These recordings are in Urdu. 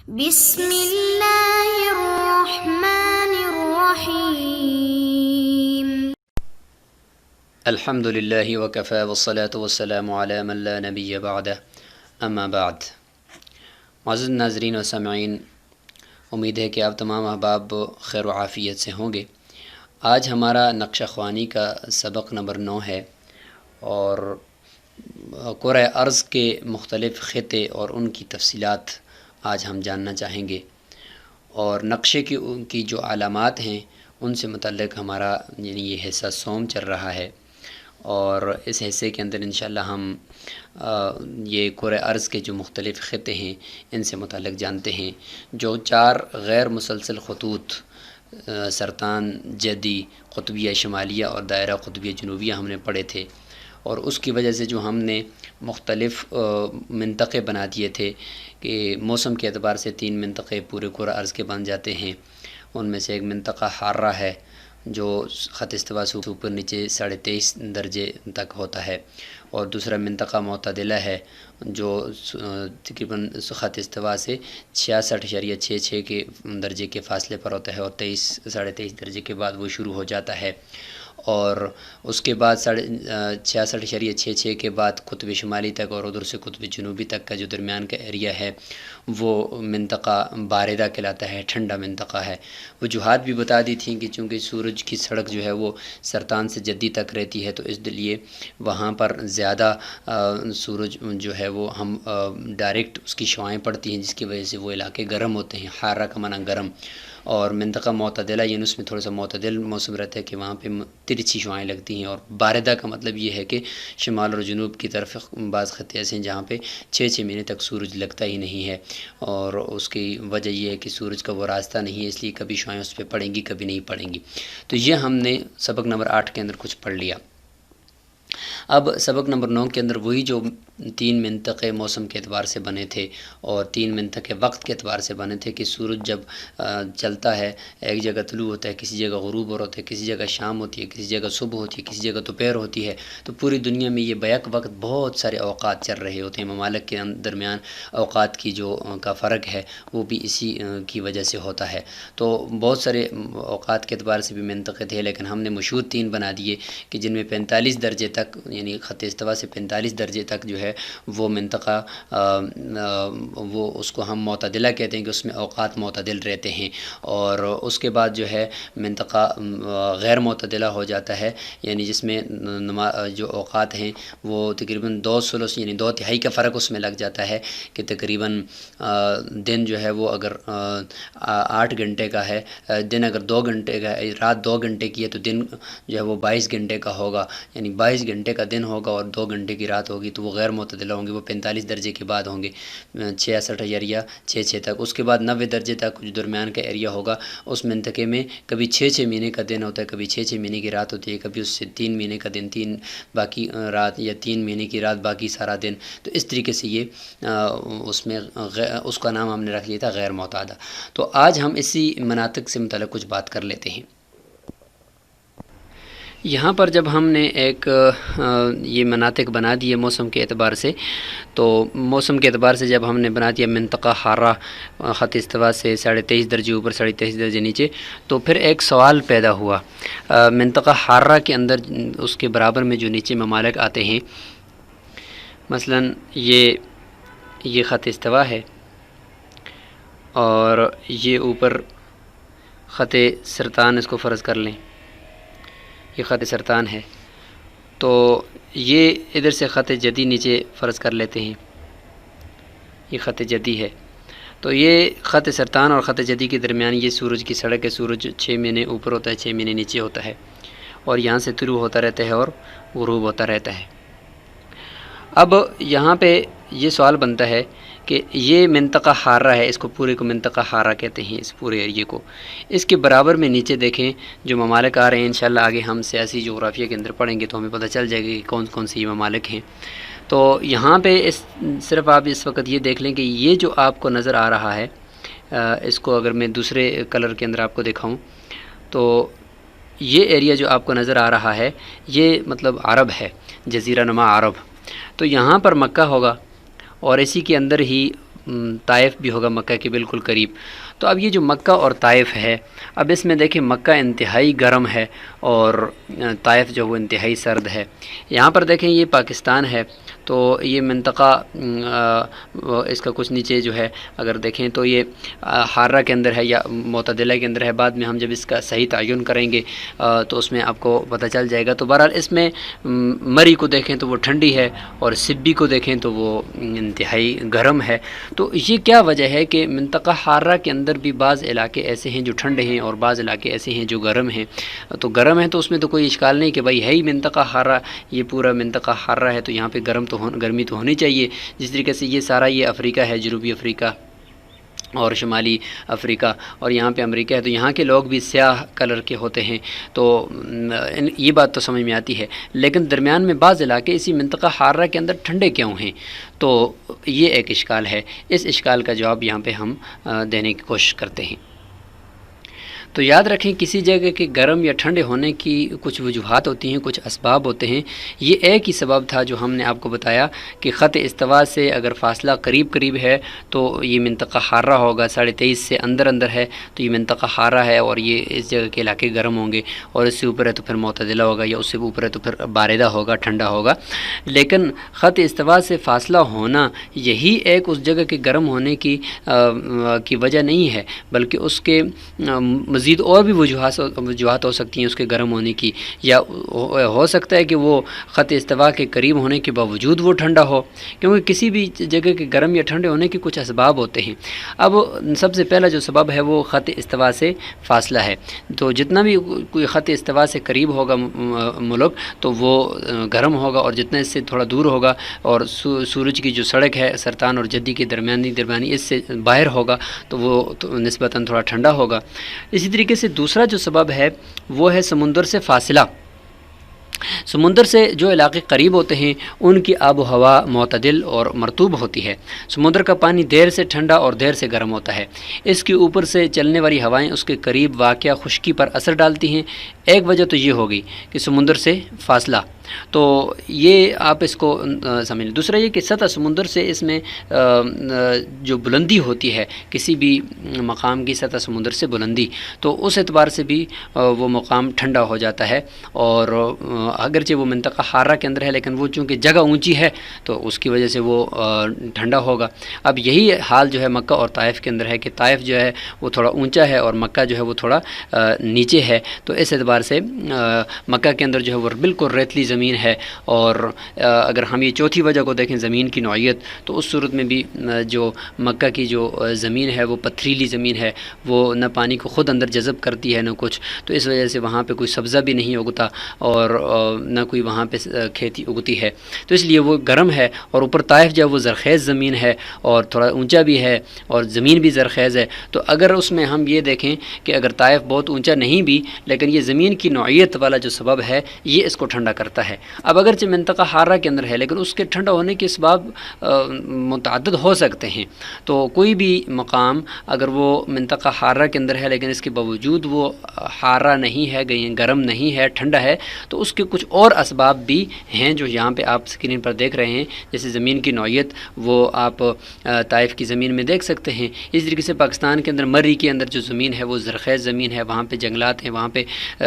بسم اللہ الرحمن الرحیم۔ الحمد للہ وکفی والصلاة والسلام علی من لا نبی بعدہ، اما بعد۔ معزز ناظرین و سامعین، امید ہے کہ آپ تمام احباب خیر و عافیت سے ہوں گے۔ آج ہمارا نقشہ خوانی کا سبق نمبر 9 ہے، اور کرۂ ارض کے مختلف خطے اور ان کی تفصیلات آج ہم جاننا چاہیں گے، اور نقشے کی جو علامات ہیں ان سے متعلق ہمارا یہ حصہ سوم چل رہا ہے، اور اس حصے کے اندر انشاءاللہ ہم یہ کرۂ ارض کے جو مختلف خطے ہیں ان سے متعلق جانتے ہیں۔ جو 4 غیر مسلسل خطوط سرطان، جدی، قطبیہ شمالیہ اور دائرہ قطبیہ جنوبیہ ہم نے پڑھے تھے، اور اس کی وجہ سے جو ہم نے مختلف منطقے بنا دیے تھے کہ موسم کے اعتبار سے 3 منطقے پورے کرۂ ارض کے بن جاتے ہیں۔ ان میں سے ایک منطقہ حارہ ہے جو خط استوا سے اوپر نیچے 23.5 درجے تک ہوتا ہے، اور دوسرا منطقہ معتدلہ ہے جو تقریباً خط استوا سے 66.66 کے درجے کے فاصلے پر ہوتا ہے، اور 23.5 درجے کے بعد وہ شروع ہو جاتا ہے، اور اس کے بعد 66.66 کے بعد قطب شمالی تک اور ادھر سے قطب جنوبی تک کا جو درمیان کا ایریا ہے وہ منطقہ باردہ کہلاتا ہے، ٹھنڈا منطقہ ہے۔ وجوہات بھی بتا دی تھیں کہ چونکہ سورج کی سڑک جو ہے وہ سرطان سے جدی تک رہتی ہے، تو اس لیے وہاں پر زیادہ سورج جو ہے وہ ہم ڈائریکٹ اس کی شعاعیں پڑتی ہیں، جس کی وجہ سے وہ علاقے گرم ہوتے ہیں۔ حارہ کا معنی گرم، اور منطقہ معتدلہ یعنی اس میں تھوڑا سا معتدل موسم رہتا ہے کہ وہاں پہ ترچھی شعاعیں لگتی ہیں، اور باردہ کا مطلب یہ ہے کہ شمال اور جنوب کی طرف بعض خطے ایسے ہیں جہاں پہ 6 مہینے تک سورج لگتا ہی نہیں ہے، اور اس کی وجہ یہ ہے کہ سورج کا وہ راستہ نہیں ہے، اس لیے کبھی شعاعیں اس پہ پڑیں گی کبھی نہیں پڑیں گی۔ تو یہ ہم نے سبق نمبر 8 کے اندر کچھ پڑھ لیا۔ اب سبق نمبر 9 کے اندر وہی جو 3 منطقے موسم کے اعتبار سے بنے تھے اور 3 منطقے وقت کے اعتبار سے بنے تھے کہ سورج جب چلتا ہے ایک جگہ طلوع ہوتا ہے، کسی جگہ غروب ہوتا ہے، کسی جگہ شام ہوتی ہے، کسی جگہ صبح ہوتی ہے، کسی جگہ دوپہر ہوتی ہے، تو پوری دنیا میں یہ بیک وقت بہت سارے اوقات چل رہے ہوتے ہیں۔ ممالک کے درمیان اوقات کی جو کا فرق ہے وہ بھی اسی کی وجہ سے ہوتا ہے۔ تو بہت سارے اوقات کے اعتبار سے بھی منطقے تھے، لیکن ہم نے مشہور 3 بنا دیے کہ جن میں 45 درجے تک یعنی خط استوا سے 45 درجے تک جو ہے وہ منطقہ وہ اس کو ہم معتدلہ کہتے ہیں کہ اس میں اوقات معتدل رہتے ہیں، اور اس کے بعد جو ہے منطقہ غیر معتدلہ ہو جاتا ہے، یعنی جس میں جو اوقات ہیں وہ تقریباً 2 یعنی 2/3 کا فرق اس میں لگ جاتا ہے کہ تقریباً دن جو ہے وہ اگر 8 گھنٹے کا ہے، دن اگر 2 گھنٹے کا ہے، رات 2 گھنٹے کی ہے تو دن جو ہے وہ 22 گھنٹے کا ہوگا، یعنی 22 گھنٹے کا دن ہوگا اور 2 گھنٹے کی رات ہوگی، تو وہ غیر معتدلہ ہوں گے، وہ 45 درجے کے بعد ہوں گے 66.66 تک۔ اس کے بعد 90 درجے تک جو درمیان کا ایریا ہوگا اس منطقے میں کبھی 6 مہینے کا دن ہوتا ہے، کبھی 6 مہینے کی رات ہوتی ہے، کبھی اس سے 3 مہینے کا دن 3 باقی رات، یا 3 مہینے کی رات باقی سارا دن۔ تو اس طریقے سے یہ اس میں اس کا نام ہم نے رکھ لیا تھا غیر معتادہ۔ تو آج ہم اسی مناطق سے متعلق کچھ بات کر لیتے ہیں۔ یہاں پر جب ہم نے ایک یہ مناطق بنا دیے موسم کے اعتبار سے، تو موسم کے اعتبار سے جب ہم نے بنا دیا منطقہ حارہ خط استوا سے 23.5 درجے اوپر 23.5 درجے نیچے، تو پھر ایک سوال پیدا ہوا۔ منطقہ حارہ کے اندر اس کے برابر میں جو نیچے ممالک آتے ہیں، مثلا یہ خط استوا ہے اور یہ اوپر خط سرطان، اس کو فرض کر لیں یہ خط سرطان ہے، تو یہ ادھر سے خط جدی نیچے فرض کر لیتے ہیں، یہ خط جدی ہے، تو یہ خط سرطان اور خط جدی کے درمیان یہ سورج کی سڑک ہے۔ سورج 6 مہینے اوپر ہوتا ہے، 6 مہینے نیچے ہوتا ہے، اور یہاں سے طلوع ہوتا رہتا ہے اور غروب ہوتا رہتا ہے۔ اب یہاں پہ یہ سوال بنتا ہے کہ یہ منطقہ حارہ ہے، اس کو پورے کو منطقہ حارہ کہتے ہیں، اس پورے ایریے کو۔ اس کے برابر میں نیچے دیکھیں جو ممالک آ رہے ہیں، انشاءاللہ آگے ہم سیاسی جغرافیہ کے اندر پڑھیں گے تو ہمیں پتہ چل جائے گا کہ کون کون سے یہ ممالک ہیں۔ تو یہاں پہ صرف آپ اس وقت یہ دیکھ لیں کہ یہ جو آپ کو نظر آ رہا ہے، اس کو اگر میں دوسرے کلر کے اندر آپ کو دکھاؤں تو یہ ایریا جو آپ کو نظر آ رہا ہے یہ مطلب عرب ہے، جزیرہ نما عرب۔ تو یہاں پر مکہ ہوگا، اور اسی کے اندر ہی طائف بھی ہوگا مکہ کے بالکل قریب۔ تو اب یہ جو مکہ اور طائف ہے، اب اس میں دیکھیں مکہ انتہائی گرم ہے اور طائف جو وہ انتہائی سرد ہے۔ یہاں پر دیکھیں یہ پاکستان ہے، تو یہ منطقہ اس کا کچھ نیچے جو ہے اگر دیکھیں تو یہ حارہ کے اندر ہے یا معتدلہ کے اندر ہے۔ بعد میں ہم جب اس کا صحیح تعین کریں گے تو اس میں آپ کو پتہ چل جائے گا۔ تو بہرحال اس میں مری کو دیکھیں تو وہ ٹھنڈی ہے اور سبی کو دیکھیں تو وہ انتہائی گرم ہے۔ تو یہ کیا وجہ ہے کہ منطقہ حارہ کے اندر بھی بعض علاقے ایسے ہیں جو ٹھنڈے ہیں اور بعض علاقے ایسے ہیں جو گرم ہیں۔ تو گرم ہے تو اس میں تو کوئی اشکال نہیں کہ بھائی ہے ہی منطقہ حارہ، یہ پورا منطقہ حارہ ہے تو یہاں پہ گرمی تو ہونی چاہیے۔ جس طریقے سے یہ سارا یہ افریقہ ہے، جنوبی افریقہ اور شمالی افریقہ، اور یہاں پہ امریکہ ہے، تو یہاں کے لوگ بھی سیاہ کلر کے ہوتے ہیں۔ تو یہ بات تو سمجھ میں آتی ہے، لیکن درمیان میں بعض علاقے اسی منطقہ حارہ کے اندر ٹھنڈے کیوں ہیں؟ تو یہ ایک اشکال ہے۔ اس اشکال کا جواب یہاں پہ ہم دینے کی کوشش کرتے ہیں۔ تو یاد رکھیں کسی جگہ کے گرم یا ٹھنڈے ہونے کی کچھ وجوہات ہوتی ہیں، کچھ اسباب ہوتے ہیں۔ یہ ایک ہی سبب تھا جو ہم نے آپ کو بتایا کہ خط استوا سے اگر فاصلہ قریب ہے تو یہ منطقہ حارہ ہوگا، 23.5 سے اندر ہے تو یہ منطقہ حارہ ہے اور یہ اس جگہ کے علاقے گرم ہوں گے، اور اس سے اوپر ہے تو پھر معتدلہ ہوگا، یا اس سے اوپر ہے تو پھر باردہ ہوگا، ٹھنڈا ہوگا۔ لیکن خط استوا سے فاصلہ ہونا یہی ایک اس جگہ کے گرم ہونے کی وجہ نہیں ہے، بلکہ اس کے مزید اور بھی وجوہات ہو سکتی ہیں اس کے گرم ہونے کی، یا ہو سکتا ہے کہ وہ خط استوا کے قریب ہونے کے باوجود وہ ٹھنڈا ہو، کیونکہ کسی بھی جگہ کے گرم یا ٹھنڈے ہونے کے کچھ اسباب ہوتے ہیں۔ اب سب سے پہلا جو سبب ہے وہ خط استوا سے فاصلہ ہے۔ تو جتنا بھی کوئی خط استوا سے قریب ہوگا ملک تو وہ گرم ہوگا، اور جتنا اس سے تھوڑا دور ہوگا اور سورج کی جو سڑک ہے سرطان اور جدی کے درمیانی اس سے باہر ہوگا تو وہ نسبتاً تھوڑا ٹھنڈا ہوگا۔ اسی طریقے سے دوسرا جو سبب ہے وہ ہے سمندر سے فاصلہ۔ سمندر سے جو علاقے قریب ہوتے ہیں ان کی آب و ہوا معتدل اور مرطوب ہوتی ہے۔ سمندر کا پانی دیر سے ٹھنڈا اور دیر سے گرم ہوتا ہے۔ اس کے اوپر سے چلنے والی ہوائیں اس کے قریب واقع خشکی پر اثر ڈالتی ہیں۔ ایک وجہ تو یہ ہوگی کہ سمندر سے فاصلہ، تو یہ آپ اس کو سمجھ لیں۔ دوسرا یہ کہ سطح سمندر سے اس میں جو بلندی ہوتی ہے، کسی بھی مقام کی سطح سمندر سے بلندی، تو اس اعتبار سے بھی وہ مقام ٹھنڈا ہو جاتا ہے، اور اگرچہ وہ منطقہ حارہ کے اندر ہے لیکن وہ چونکہ جگہ اونچی ہے تو اس کی وجہ سے وہ ٹھنڈا ہوگا۔ اب یہی حال جو ہے مکہ اور طائف کے اندر ہے کہ طائف جو ہے وہ تھوڑا اونچا ہے اور مکہ جو ہے وہ تھوڑا نیچے ہے، تو اس اعتبار سے مکہ کے اندر جو ہے وہ بالکل ریتلی زمین ہے، اور اگر ہم یہ چوتھی وجہ کو دیکھیں زمین کی نوعیت، تو اس صورت میں بھی جو مکہ کی جو زمین ہے وہ پتھریلی زمین ہے، وہ نہ پانی کو خود اندر جذب کرتی ہے نہ کچھ، تو اس وجہ سے وہاں پہ کوئی سبزہ بھی نہیں اگتا اور نہ کوئی وہاں پہ کھیتی اگتی ہے، تو اس لیے وہ گرم ہے۔ اور اوپر طائف جو ہے وہ زرخیز زمین ہے اور تھوڑا اونچا بھی ہے اور زمین بھی زرخیز ہے، تو اگر اس میں ہم یہ دیکھیں کہ اگر طائف بہت اونچا نہیں بھی لیکن یہ زمین کی نوعیت والا جو سبب ہے یہ اس کو ٹھنڈا کرتا ہے۔ اب اگرچہ منطقہ حارہ کے اندر ہے لیکن اس کے ٹھنڈا ہونے کے اسباب متعدد ہو سکتے ہیں، تو کوئی بھی مقام اگر وہ منطقہ حارہ کے اندر ہے لیکن اس کے باوجود وہ حارہ نہیں ہے، گرم نہیں ہے، ٹھنڈا ہے، تو اس کے کچھ اور اسباب بھی ہیں جو یہاں پہ آپ اسکرین پر دیکھ رہے ہیں، جیسے زمین کی نوعیت وہ آپ طائف کی زمین میں دیکھ سکتے ہیں۔ اس طریقے سے پاکستان کے اندر مری کے اندر جو زمین ہے وہ زرخیز زمین ہے، وہاں پہ جنگلات ہیں، وہاں پہ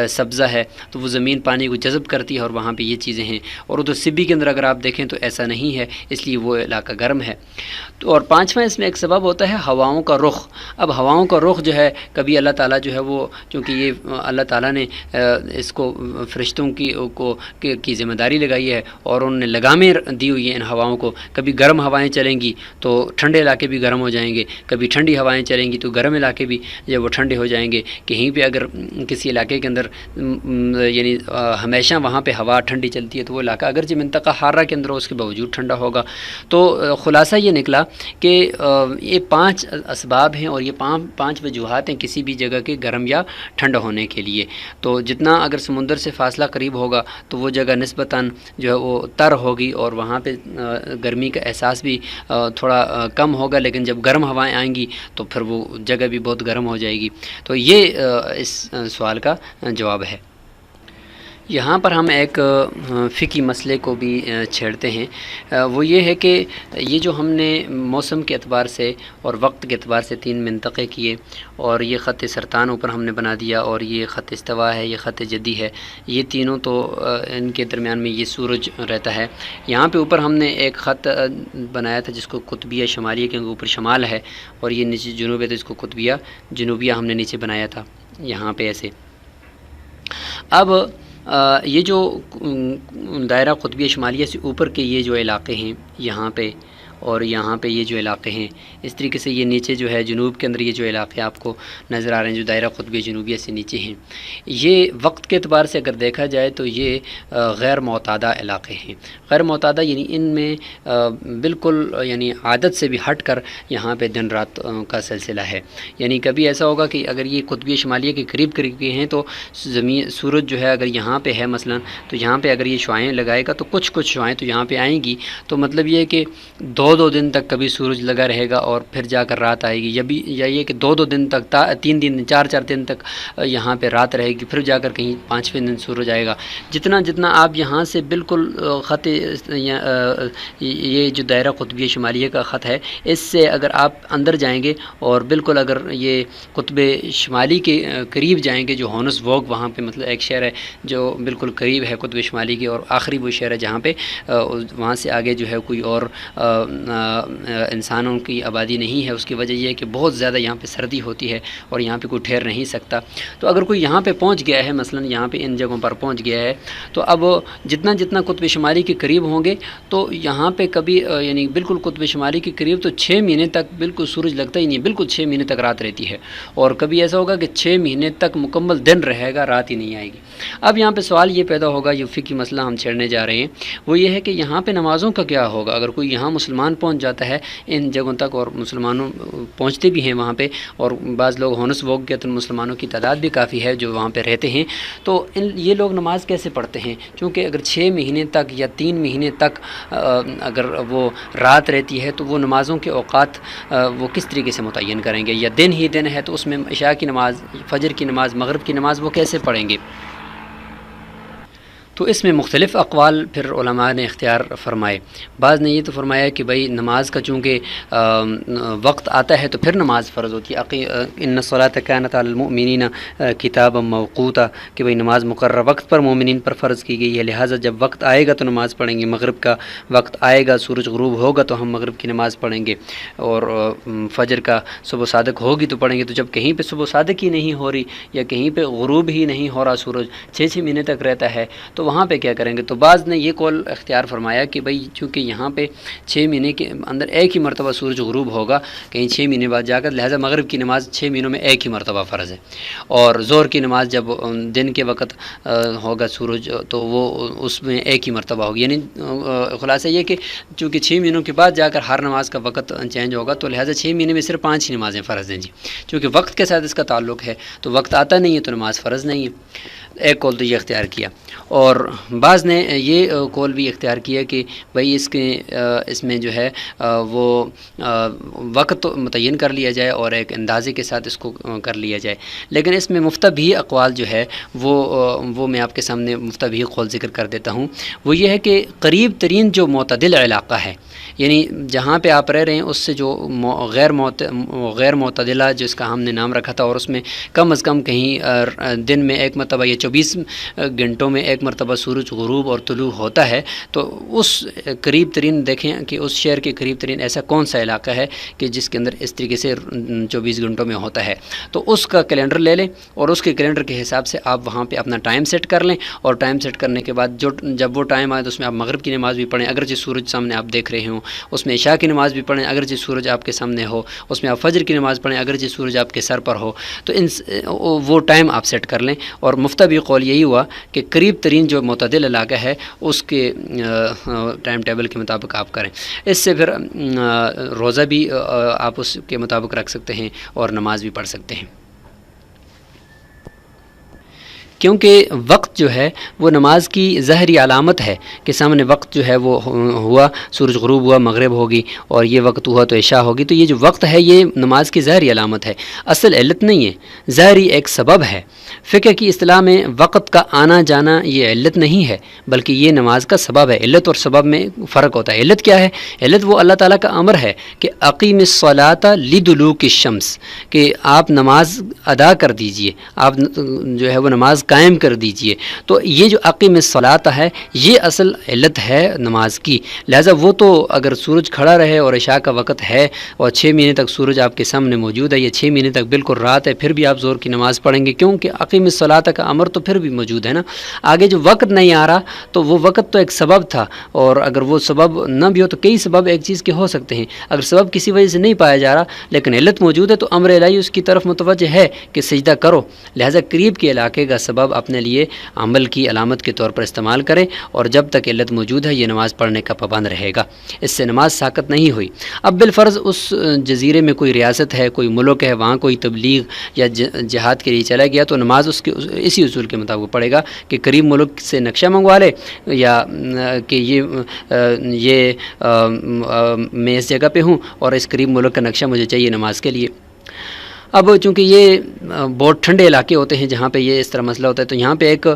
سبزہ ہے، تو وہ زمین پانی کو جذب کرتی ہے اور وہاں پہ یہ چیزیں ہیں۔ اور ادھر سبی کے اندر اگر آپ دیکھیں تو ایسا نہیں ہے، اس لیے وہ علاقہ گرم ہے۔ تو اور پانچواں اس میں ایک سبب ہوتا ہے ہواؤں کا رخ۔ اب ہواؤں کا رخ جو ہے کبھی اللہ تعالیٰ جو ہے وہ چونکہ یہ اللہ تعالیٰ نے اس کو فرشتوں کی ذمہ داری لگائی ہے اور انہوں نے لگامیں دی ہوئی ہیں ان ہواؤں کو، کبھی گرم ہوائیں چلیں گی تو ٹھنڈے علاقے بھی گرم ہو جائیں گے، کبھی ٹھنڈی ہوائیں چلیں گی تو گرم علاقے بھی جب وہ ٹھنڈے ہو جائیں گے۔ کہیں پہ اگر کسی علاقے کے اندر یعنی ہمیشہ وہاں پہ ہوا ٹھنڈی چلتی ہے تو وہ علاقہ اگرچہ منطقہ حارہ کے اندر ہو اس کے باوجود ٹھنڈا ہوگا۔ تو خلاصہ یہ نکلا کہ یہ 5 اسباب ہیں اور یہ 5 وجوہات ہیں کسی بھی جگہ کے گرم یا ٹھنڈا ہونے کے لیے۔ تو جتنا اگر سمندر سے فاصلہ قریب ہوگا تو وہ جگہ نسبتاً جو ہے وہ تر ہوگی اور وہاں پہ گرمی کا احساس بھی تھوڑا کم ہوگا، لیکن جب گرم ہوائیں آئیں گی تو پھر وہ جگہ بھی بہت گرم ہو جائے گی۔ تو یہ اس سوال کا جواب ہے۔ یہاں پر ہم ایک فقہی مسئلے کو بھی چھیڑتے ہیں، وہ یہ ہے کہ یہ جو ہم نے موسم کے اعتبار سے اور وقت کے اعتبار سے 3 منطقے کیے، اور یہ خط سرطان اوپر ہم نے بنا دیا، اور یہ خط استوا ہے، یہ خط جدی ہے، یہ تینوں تو ان کے درمیان میں یہ سورج رہتا ہے۔ یہاں پہ اوپر ہم نے ایک خط بنایا تھا جس کو قطبیہ شمالیہ، کیونکہ اوپر شمال ہے اور یہ نیچے جنوب ہے، تو اس کو قطبیہ جنوبیہ ہم نے نیچے بنایا تھا یہاں پہ ایسے۔ اب یہ جو دائرہ قطبیہ شمالیہ سے اوپر کے یہ جو علاقے ہیں یہاں پہ، اور یہاں پہ یہ جو علاقے ہیں، اس طریقے سے یہ نیچے جو ہے جنوب کے اندر یہ جو علاقے آپ کو نظر آ رہے ہیں جو دائرہ قطبیہ جنوبیہ سے نیچے ہیں، یہ وقت کے اعتبار سے اگر دیکھا جائے تو یہ غیر معتادہ علاقے ہیں۔ غیر معتادہ یعنی ان میں بالکل یعنی عادت سے بھی ہٹ کر یہاں پہ دن رات کا سلسلہ ہے۔ یعنی کبھی ایسا ہوگا کہ اگر یہ قطبیہ شمالیہ کے قریب کے ہیں تو سورج جو ہے اگر یہاں پہ ہے مثلا، تو یہاں پہ اگر یہ شعاعیں لگائے گا تو کچھ شعاعیں تو یہاں پہ آئیں گی، تو مطلب یہ ہے کہ دو دن تک کبھی سورج لگا رہے گا اور پھر جا کر رات آئے گی، یا یہ کہ دو دن تک 3 دن 4 دن تک یہاں پہ رات رہے گی، پھر جا کر کہیں 5ویں دن سورج آئے گا۔ جتنا آپ یہاں سے بالکل خط یہ جو دائرہ قطبیہ شمالیہ کا خط ہے، اس سے اگر آپ اندر جائیں گے اور بالکل اگر یہ قطب شمالی کے قریب جائیں گے، جو ہونس ووگ وہاں پہ مطلب ایک شہر ہے جو بالکل قریب ہے قطب شمالی کے، اور آخری وہ شہر ہے جہاں پہ وہاں سے آگے جو ہے کوئی اور انسانوں کی آبادی نہیں ہے۔ اس کی وجہ یہ ہے کہ بہت زیادہ یہاں پہ سردی ہوتی ہے اور یہاں پہ کوئی ٹھہر نہیں سکتا۔ تو اگر کوئی یہاں پہ پہنچ گیا ہے، مثلا یہاں پہ ان جگہوں پر پہنچ گیا ہے، تو اب جتنا قطب شمالی کے قریب ہوں گے تو یہاں پہ کبھی یعنی بالکل قطب شمالی کے قریب تو 6 مہینے تک بالکل سورج لگتا ہی نہیں، بالکل 6 مہینے تک رات رہتی ہے، اور کبھی ایسا ہوگا کہ 6 مہینے تک مکمل دن رہے گا، رات ہی نہیں آئے گی۔ اب یہاں پہ سوال یہ پیدا ہوگا، یہ فقہی مسئلہ ہم چھیڑنے جا رہے ہیں، وہ یہ ہے کہ یہاں پہ نمازوں کا کیا ہوگا؟ اگر کوئی یہاں مسلمان پہنچ جاتا ہے ان جگہوں تک، اور مسلمانوں پہنچتے بھی ہیں وہاں پہ، اور بعض لوگ ہونس ووگ کے مسلمانوں کی تعداد بھی کافی ہے جو وہاں پہ رہتے ہیں، تو یہ لوگ نماز کیسے پڑھتے ہیں؟ چونکہ اگر 6 مہینے تک یا 3 مہینے تک اگر وہ رات رہتی ہے تو وہ نمازوں کے اوقات وہ کس طریقے سے متعین کریں گے؟ یا دن ہی دن ہے تو اس میں عشاء کی نماز، فجر کی نماز، مغرب کی نماز وہ کیسے پڑھیں گے؟ تو اس میں مختلف اقوال پھر علماء نے اختیار فرمائے۔ بعض نے یہ تو فرمایا کہ بھئی نماز کا چونکہ وقت آتا ہے تو پھر نماز فرض ہوتی ہے، ان الصلاۃ کانت علی المؤمنین کتابا موقوتا، کہ بھئی نماز مقررہ وقت پر مومنین پر فرض کی گئی ہے، لہٰذا جب وقت آئے گا تو نماز پڑھیں گے، مغرب کا وقت آئے گا، سورج غروب ہوگا تو ہم مغرب کی نماز پڑھیں گے، اور فجر کا صبح صادق ہوگی تو پڑھیں گے۔ تو جب کہیں پہ صبح صادق ہی نہیں ہو رہی یا کہیں پہ غروب ہی نہیں ہو رہا، سورج 6 مہینے تک رہتا ہے، تو وہاں پہ کیا کریں گے؟ تو بعض نے یہ قول اختیار فرمایا کہ بھئی چونکہ یہاں پہ 6 مہینے کے اندر ایک ہی مرتبہ سورج غروب ہوگا کہیں 6 مہینے بعد جا کر، لہٰذا مغرب کی نماز 6 مہینوں میں ایک ہی مرتبہ فرض ہے، اور ظہر کی نماز جب دن کے وقت ہوگا سورج تو وہ اس میں ایک ہی مرتبہ ہوگی۔ یعنی خلاصہ یہ کہ چونکہ 6 مہینوں کے بعد جا کر ہر نماز کا وقت چینج ہوگا، تو لہٰذا 6 مہینے میں صرف 5 ہی نمازیں فرض ہیں جی، چونکہ وقت کے ساتھ اس کا تعلق ہے، تو وقت آتا نہیں ہے تو نماز فرض نہیں ہے۔ ایک قول تو یہ اختیار کیا، اور بعض نے یہ قول بھی اختیار کیا کہ بھئی اس میں جو ہے وہ وقت تو متعین کر لیا جائے اور ایک اندازے کے ساتھ اس کو کر لیا جائے، لیکن اس میں مفتبی اقوال جو ہے وہ میں آپ کے سامنے مفتبی قول ذکر کر دیتا ہوں۔ وہ یہ ہے کہ قریب ترین جو معتدل علاقہ ہے، یعنی جہاں پہ آپ رہ رہے ہیں اس سے جو غیر معتدلہ جس کا ہم نے نام رکھا تھا، اور اس میں کم از کم کہیں دن میں ایک مرتبہ یا 24 گھنٹوں میں ایک مرتبہ سورج غروب اور طلوع ہوتا ہے، تو اس قریب ترین دیکھیں کہ اس شہر کے قریب ترین ایسا کون سا علاقہ ہے کہ جس کے اندر اس طریقے سے 24 گھنٹوں میں ہوتا ہے، تو اس کا کیلنڈر لے لیں اور اس کے کیلنڈر کے حساب سے آپ وہاں پہ اپنا ٹائم سیٹ کر لیں، اور ٹائم سیٹ کرنے کے بعد جب وہ ٹائم آئے تو اس میں آپ مغرب کی نماز بھی پڑھیں اگرچہ سورج سامنے آپ دیکھ رہے ہوں، اس میں عشاء کی نماز بھی پڑھیں اگرچہ سورج آپ کے سامنے ہو، اس میں آپ فجر کی نماز پڑھیں اگرچہ سورج آپ کے سر پر ہو، تو وہ ٹائم آپ سیٹ کر لیں۔ اور مفتبی قول یہی ہوا کہ قریب ترین جو معتدل علاقہ ہے اس کے ٹائم ٹیبل کے مطابق آپ کریں۔ اس سے پھر روزہ بھی آپ اس کے مطابق رکھ سکتے ہیں اور نماز بھی پڑھ سکتے ہیں۔ کیونکہ وقت جو ہے وہ نماز کی ظاہری علامت ہے کہ سامنے وقت جو ہے وہ ہوا، سورج غروب ہوا، مغرب ہوگی، اور یہ وقت ہوا تو عشاء ہوگی، تو یہ جو وقت ہے یہ نماز کی ظاہری علامت ہے، اصل علت نہیں ہے، ظاہری ایک سبب ہے۔ فقہ کی اصطلاح میں وقت کا آنا جانا یہ علت نہیں ہے، بلکہ یہ نماز کا سبب ہے۔ علت اور سبب میں فرق ہوتا ہے۔ علت کیا ہے؟ علت وہ اللہ تعالیٰ کا امر ہے کہ اقیم الصلاۃ لدلوک الشمس، کہ آپ نماز ادا کر دیجئے، آپ جو ہے وہ نماز قائم کر دیجئے۔ تو یہ جو اقیم الصلاۃ ہے یہ اصل علت ہے نماز کی، لہٰذا وہ تو اگر سورج کھڑا رہے اور عشاء کا وقت ہے اور 6 مہینے تک سورج آپ کے سامنے موجود ہے، یا 6 مہینے تک بالکل رات ہے، پھر بھی آپ ظہر کی نماز پڑھیں گے، کیونکہ اقیم الصلاۃ کا امر تو پھر بھی موجود ہے نا۔ آگے جو وقت نہیں آ رہا تو وہ وقت تو ایک سبب تھا، اور اگر وہ سبب نہ بھی ہو تو کئی سبب ایک چیز کے ہو سکتے ہیں۔ اگر سبب کسی وجہ سے نہیں پایا جا رہا لیکن علت موجود ہے تو امر الہی اس کی طرف متوجہ ہے کہ سجدہ کرو، لہٰذا قریب کے علاقے کا سبب اپنے لیے عمل کی علامت کے طور پر استعمال کریں، اور جب تک علت موجود ہے یہ نماز پڑھنے کا پابند رہے گا، اس سے نماز ساقط نہیں ہوئی۔ اب بالفرض اس جزیرے میں کوئی ریاست ہے، کوئی ملک ہے، وہاں کوئی تبلیغ یا جہاد کے لیے چلا گیا تو نماز اس کے اسی اصول کے مطابق پڑھے گا کہ قریب ملک سے نقشہ منگوا لے، یا کہ یہ میں اس جگہ پہ ہوں اور اس قریب ملک کا نقشہ مجھے چاہیے نماز کے لیے۔ اب چونکہ یہ بہت ٹھنڈے علاقے ہوتے ہیں جہاں پہ یہ اس طرح مسئلہ ہوتا ہے، تو یہاں پہ ایک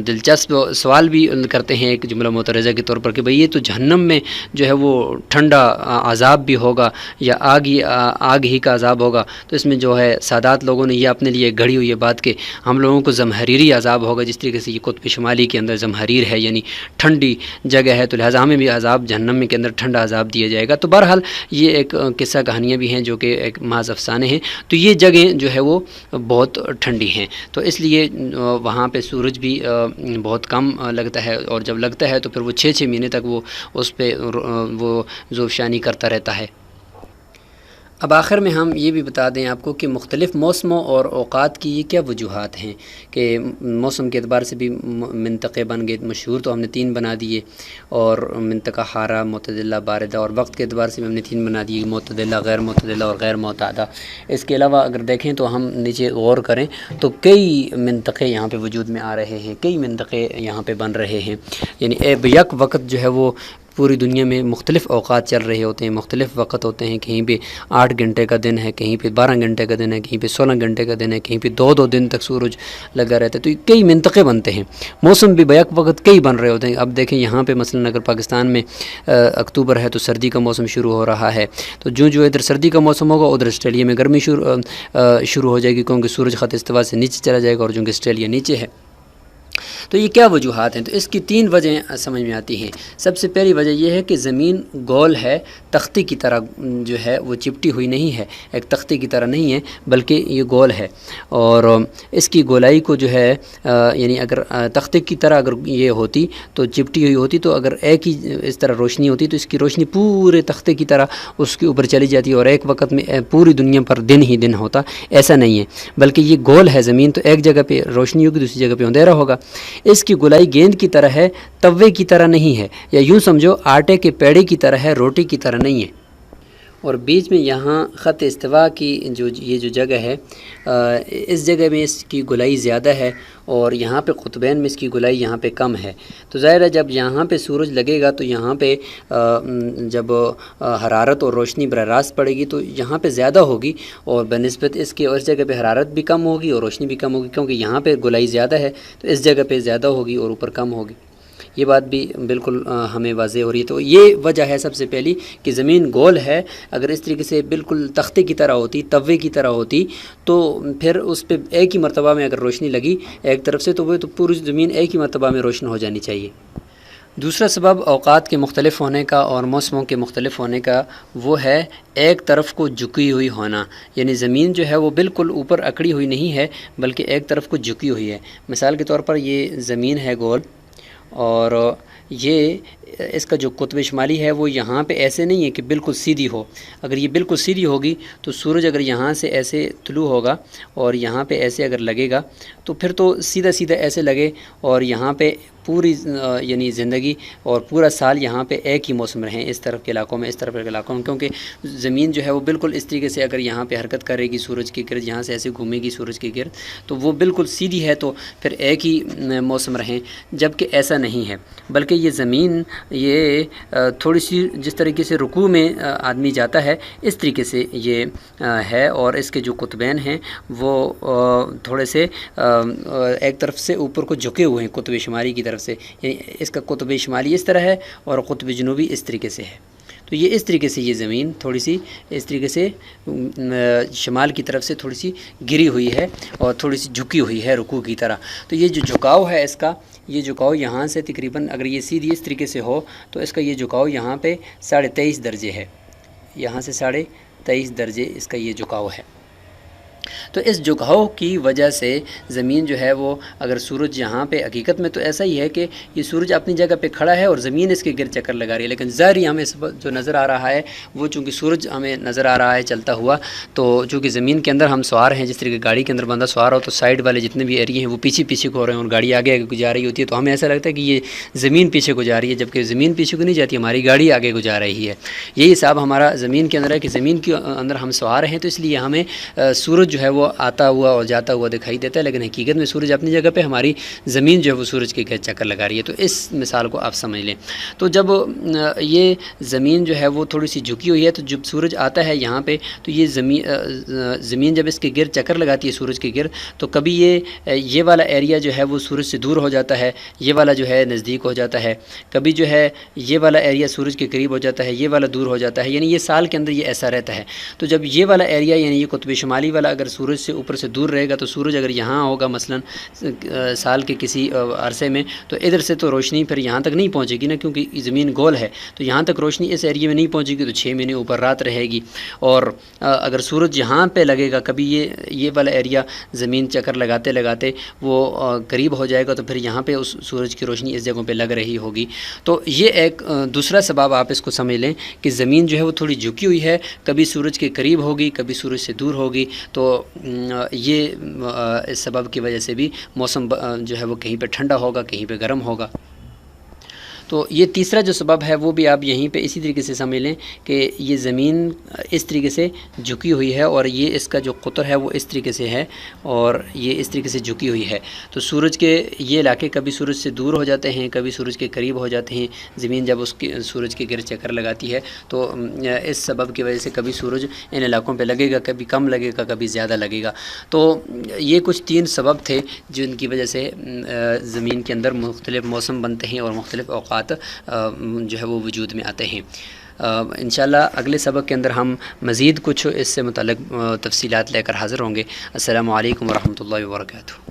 دلچسپ سوال بھی کرتے ہیں ایک جملہ معترضہ کے طور پر کہ بھئی یہ تو جہنم میں جو ہے وہ ٹھنڈا عذاب بھی ہوگا یا آگ ہی کا عذاب ہوگا، تو اس میں جو ہے سادات لوگوں نے یہ اپنے لیے گھڑی ہوئی ہے بات کہ ہم لوگوں کو زمہریری عذاب ہوگا، جس طریقے سے یہ قطب شمالی کے اندر زمہریر ہے یعنی ٹھنڈی جگہ ہے، تو لہٰذا ہمیں بھی عذاب جہنم میں کے اندر ٹھنڈا عذاب دیا جائے گا۔ تو بہرحال یہ ایک قصہ کہانیاں بھی ہیں جو کہ ایک محض افسانے ہیں، تو یہ جگہیں جو ہے وہ بہت ٹھنڈی ہیں، تو اس لیے وہاں پہ سورج بھی بہت کم لگتا ہے، اور جب لگتا ہے تو پھر وہ 6 مہینے تک وہ اس پہ وہ ذوفشانی کرتا رہتا ہے۔ اب آخر میں ہم یہ بھی بتا دیں آپ کو کہ مختلف موسموں اور اوقات کی یہ کیا وجوہات ہیں کہ موسم کے اعتبار سے بھی منطقے بن گئے، مشہور تو ہم نے 3 بنا دیے، اور منطقہ حارہ، معتدلہ، باردہ، اور وقت کے اعتبار سے بھی ہم نے 3 بنا دیے، معتدلہ، غیر معتدلہ اور غیر معتادہ۔ اس کے علاوہ اگر دیکھیں تو ہم نیچے غور کریں تو کئی منطقے یہاں پہ وجود میں آ رہے ہیں، کئی منطقے یہاں پہ بن رہے ہیں، یعنی یک وقت جو ہے وہ پوری دنیا میں مختلف اوقات چل رہے ہوتے ہیں، مختلف وقت ہوتے ہیں، کہیں پہ 8 گھنٹے کا دن ہے، کہیں پہ 12 گھنٹے کا دن ہے، کہیں پہ 16 گھنٹے کا دن ہے، کہیں پہ 2 دن تک سورج لگا رہتا ہے، تو کئی منطقے بنتے ہیں، موسم بھی بیک وقت کئی بن رہے ہوتے ہیں۔ اب دیکھیں یہاں پہ مثلا اگر پاکستان میں اکتوبر ہے تو سردی کا موسم شروع ہو رہا ہے، تو جو ادھر سردی کا موسم ہوگا ادھر آسٹریلیا میں گرمی شروع ہو جائے گی، کیونکہ سورج خط استوا سے نیچے چلا جائے گا، اور چونکہ آسٹریلیا نیچے ہے۔ تو یہ کیا وجوہات ہیں؟ تو اس کی 3 وجہیں سمجھ میں آتی ہیں۔ سب سے پہلی وجہ یہ ہے کہ زمین گول ہے، تختے کی طرح جو ہے وہ چپٹی ہوئی نہیں ہے، ایک تختے کی طرح نہیں ہے بلکہ یہ گول ہے، اور اس کی گولائی کو جو ہے یعنی اگر تختے کی طرح اگر یہ ہوتی تو چپٹی ہوئی ہوتی، تو اگر ایک ہی اس طرح روشنی ہوتی تو اس کی روشنی پورے تختے کی طرح اس کے اوپر چلی جاتی اور ایک وقت میں پوری دنیا پر دن ہی دن ہوتا۔ ایسا نہیں ہے، بلکہ یہ گول ہے زمین، تو ایک جگہ پہ روشنی ہوگی دوسری جگہ پہ اندھیرا ہوگا۔ اس کی گولائی گیند کی طرح ہے، توے کی طرح نہیں ہے، یا یوں سمجھو آٹے کے پیڑے کی طرح ہے، روٹی کی طرح نہیں ہے۔ اور بیچ میں یہاں خط استوا کی یہ جو جگہ ہے، اس جگہ میں اس کی گولائی زیادہ ہے، اور یہاں پہ قطبین میں اس کی گولائی یہاں پہ کم ہے۔ تو ظاہر ہے جب یہاں پہ سورج لگے گا تو یہاں پہ جب حرارت اور روشنی براہ راست پڑے گی تو یہاں پہ زیادہ ہوگی، اور بنسبت اس کے اس جگہ پہ حرارت بھی کم ہوگی اور روشنی بھی کم ہوگی، کیونکہ یہاں پہ گولائی زیادہ ہے تو اس جگہ پہ زیادہ ہوگی اور اوپر کم ہوگی۔ یہ بات بھی بالکل ہمیں واضح ہو رہی ہے۔ تو یہ وجہ ہے سب سے پہلی کہ زمین گول ہے، اگر اس طریقے سے بالکل تختے کی طرح ہوتی، توے کی طرح ہوتی، تو پھر اس پہ ایک ہی مرتبہ میں اگر روشنی لگی ایک طرف سے تو وہ تو پوری زمین ایک ہی مرتبہ میں روشن ہو جانی چاہیے۔ دوسرا سبب اوقات کے مختلف ہونے کا اور موسموں کے مختلف ہونے کا وہ ہے ایک طرف کو جھکی ہوئی ہونا، یعنی زمین جو ہے وہ بالکل اوپر اکڑی ہوئی نہیں ہے بلکہ ایک طرف کو جھکی ہوئی ہے۔ مثال کے طور پر یہ زمین ہے گول، اور یہ اس کا جو قطب شمالی ہے وہ یہاں پہ ایسے نہیں ہے کہ بالکل سیدھی ہو، اگر یہ بالکل سیدھی ہوگی تو سورج اگر یہاں سے ایسے طلوع ہوگا اور یہاں پہ ایسے اگر لگے گا تو پھر تو سیدھا سیدھا ایسے لگے، اور یہاں پہ پوری یعنی زندگی اور پورا سال یہاں پہ ایک ہی موسم رہیں اس طرف کے علاقوں میں، اس طرف کے علاقوں میں، کیونکہ زمین جو ہے وہ بالکل اس طریقے سے اگر یہاں پہ حرکت کرے گی سورج کی گرد، یہاں سے ایسے گھومے گی سورج کی گرد تو وہ بالکل سیدھی ہے، تو پھر ایک ہی موسم رہیں، جبکہ ایسا نہیں ہے، بلکہ یہ زمین یہ تھوڑی سی جس طریقے سے رکوع میں آدمی جاتا ہے اس طریقے سے یہ ہے، اور اس کے جو قطبین ہیں وہ تھوڑے سے ایک طرف سے اوپر کو جھکے ہوئے ہیں قطب شمالی کی طرف سے، یعنی اس کا قطب شمالی اس طرح ہے اور قطب جنوبی اس طریقے سے ہے، تو یہ اس طریقے سے یہ زمین تھوڑی سی اس طریقے سے شمال کی طرف سے تھوڑی سی گری ہوئی ہے اور تھوڑی سی جھکی ہوئی ہے رکوع کی طرح، تو یہ جو جھکاؤ ہے اس کا، یہ جھکاؤ یہاں سے تقریباً اگر یہ سیدھی اس طریقے سے ہو تو اس کا یہ جھکاؤ یہاں پہ 23.5 درجے ہے، یہاں سے 23.5 درجے اس کا یہ جھکاؤ ہے۔ تو اس جھکاؤ کی وجہ سے زمین جو ہے وہ اگر سورج یہاں پہ حقیقت میں تو ایسا ہی ہے کہ یہ سورج اپنی جگہ پہ کھڑا ہے اور زمین اس کے گرد چکر لگا رہی ہے، لیکن ظاہری ہمیں جو نظر آ رہا ہے وہ چونکہ سورج ہمیں نظر آ رہا ہے چلتا ہوا، تو چونکہ زمین کے اندر ہم سوار ہیں، جس طریقے گاڑی کے اندر بندہ سوار ہو تو سائڈ والے جتنے بھی ایریے ہیں وہ پیچھے پیچھے کو ہو رہے ہیں اور گاڑی آگے آگے کو جا رہی ہوتی ہے، تو ہمیں ایسا لگتا ہے کہ یہ زمین پیچھے کو جا رہی ہے، جبکہ زمین پیچھے کو نہیں جاتی، ہماری گاڑی آگے کو جا رہی ہے۔ یہی حساب ہمارا زمین کے اندر ہے کہ زمین کے اندر ہم سوار ہیں، تو اس لیے ہمیں سورج جو ہے وہ آتا ہوا اور جاتا ہوا دکھائی دیتا ہے، لیکن حقیقت میں سورج اپنی جگہ پہ، ہماری زمین جو ہے وہ سورج کے گرد چکر لگا رہی ہے۔ تو اس مثال کو آپ سمجھ لیں، تو جب یہ زمین جو ہے وہ تھوڑی سی جھکی ہوئی ہے تو جب سورج آتا ہے یہاں پہ تو یہ زمین جب اس کے گرد چکر لگاتی ہے سورج کے گرد، تو کبھی یہ والا ایریا جو ہے وہ سورج سے دور ہو جاتا ہے، یہ والا جو ہے نزدیک ہو جاتا ہے، کبھی جو ہے یہ والا ایریا سورج کے قریب ہو جاتا ہے، یہ والا دور ہو جاتا ہے، یعنی یہ سال کے اندر یہ ایسا رہتا ہے۔ تو جب یہ والا ایریا یعنی یہ قطب شمالی والا اگر سورج سے اوپر سے دور رہے گا تو سورج اگر یہاں ہوگا مثلا سال کے کسی عرصے میں، تو ادھر سے تو روشنی پھر یہاں تک نہیں پہنچے گی نا، کیونکہ زمین گول ہے، تو یہاں تک روشنی اس ایریے میں نہیں پہنچے گی، تو 6 مہینے اوپر رات رہے گی۔ اور اگر سورج یہاں پہ لگے گا، کبھی یہ والا ایریا زمین چکر لگاتے لگاتے وہ قریب ہو جائے گا، تو پھر یہاں پہ اس سورج کی روشنی اس جگہوں پہ لگ رہی ہوگی۔ تو یہ ایک دوسرا سبب آپ اس کو سمجھ لیں کہ زمین جو ہے وہ تھوڑی جھکی ہوئی ہے، کبھی سورج کے قریب ہوگی، کبھی سورج سے دور ہوگی، تو یہ اس سبب کی وجہ سے بھی موسم جو ہے وہ کہیں پہ ٹھنڈا ہوگا، کہیں پہ گرم ہوگا۔ تو یہ تیسرا جو سبب ہے وہ بھی آپ یہیں پہ اسی طریقے سے سمجھ لیں کہ یہ زمین اس طریقے سے جھکی ہوئی ہے اور یہ اس کا جو قطر ہے وہ اس طریقے سے ہے اور یہ اس طریقے سے جھکی ہوئی ہے، تو سورج کے یہ علاقے کبھی سورج سے دور ہو جاتے ہیں، کبھی سورج کے قریب ہو جاتے ہیں، زمین جب اس کے سورج کے گرد چکر لگاتی ہے تو اس سبب کی وجہ سے کبھی سورج ان علاقوں پہ لگے گا، کبھی کم لگے گا، کبھی زیادہ لگے گا۔ تو یہ کچھ 3 سبب تھے جن کی وجہ سے زمین کے اندر مختلف موسم بنتے ہیں اور مختلف اوقات جو ہے وہ وجود میں آتے ہیں۔ انشاءاللہ اگلے سبق کے اندر ہم مزید کچھ اس سے متعلق تفصیلات لے کر حاضر ہوں گے۔ السلام علیکم ورحمۃ اللہ وبرکاتہ۔